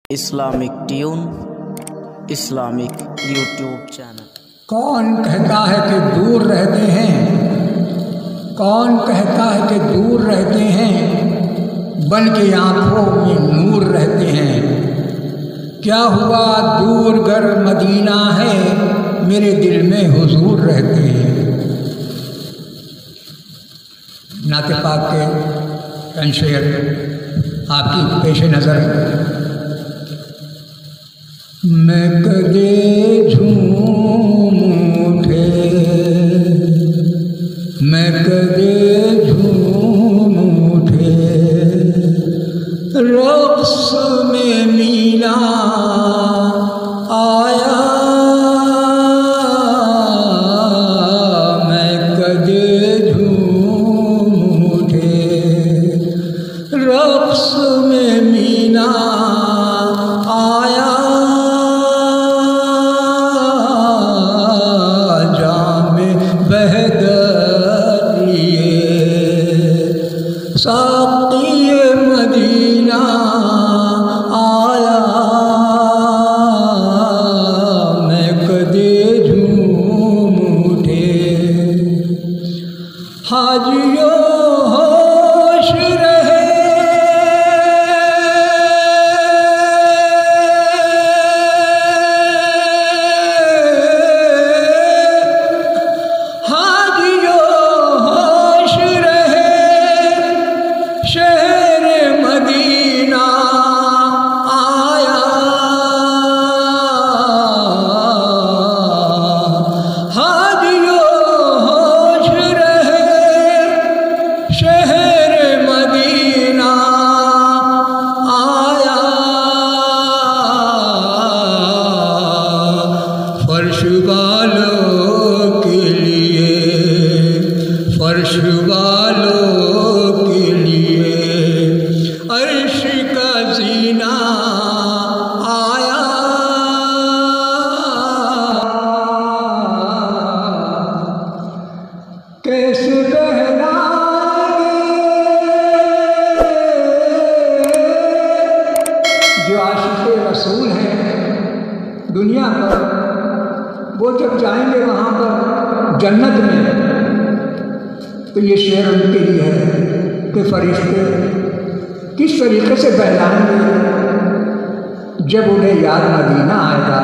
Islamic tune Islamic YouTube channel. कौन कहता है कि दूर रहते हैं, कौन कहता है कि दूर रहते हैं, बन के आँखों में नूर रहते हैं। क्या हुआ दूर घर मदीना है, मेरे दिल में हुजूर रहते हैं। नाते पाक के चंद शेर आपकी पेश नज़र। मैं कदे झूम उठे, मैं कदे झूम उठे, रक़्स में मीना आया। मैं कदे झूम उठे, रक़्स में मीना आया। साक़ी मदीना आया, मैं कदे झूम उठे। हाजियो होश रहे, हाजियो होश रहे, शहर मदीना आया। हाजियो होश रहे, शहर मदीना आया। फर्श वालों के लिए, फर्श वालों के लिए अर्श का जीना आया। कैसे बहलाएंगे जो आशिक़े रसूल हैं दुनिया पर, वो जब जाएंगे वहाँ पर जन्नत में, तो ये शेर उनके लिए है कि फरिश्ते किस तरीके से बहलाएंगे जब उन्हें याद मदीना आएगा।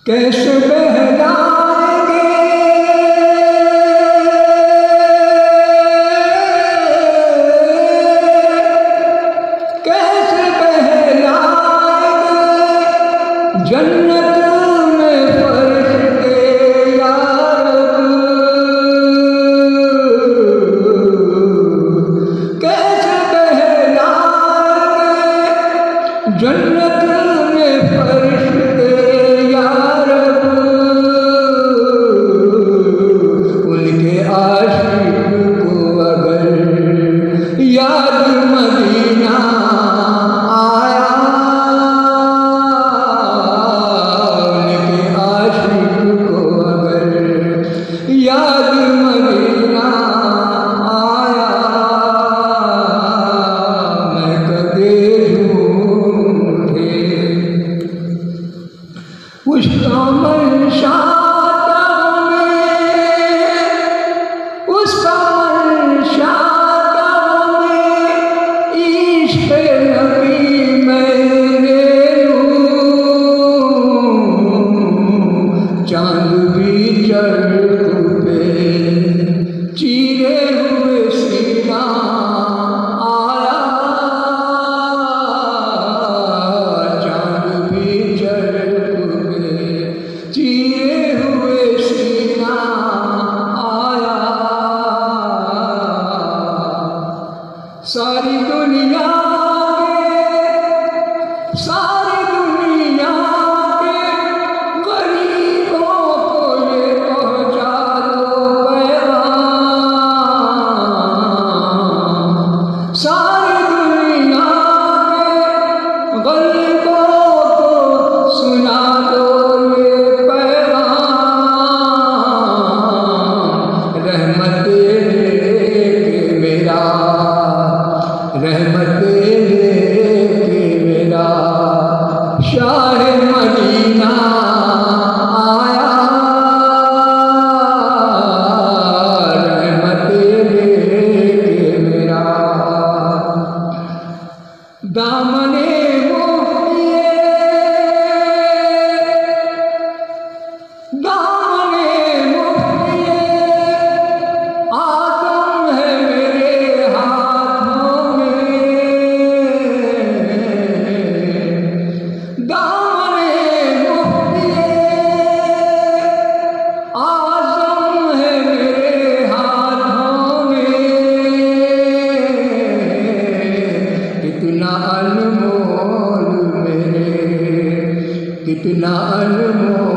कैसे बहलाएंगे, कैसे बहलाएंगे जन्नत में फरिश्ते यार। कैसे बहलाएंगे जन्नत में फरिश्ते यार, उनके आशिक़ को अगर याद मदीना आया। उनके आशिक़ को अगर याद मदीना आया, मैं कदे झूम उठे। उसका मंशा उसका मंशा इश्क़ नबी मैंने लूं। चाँद भी चढ़ पे चीरे हुए सीना आया। दामने मुफ्तिए दामने मुफ्तिए आदम है मेरे हाथों में। दामने मुफ्तिए आदम है मेरे हाथों में। कितना अनमोल मेरे, कितना अनमोल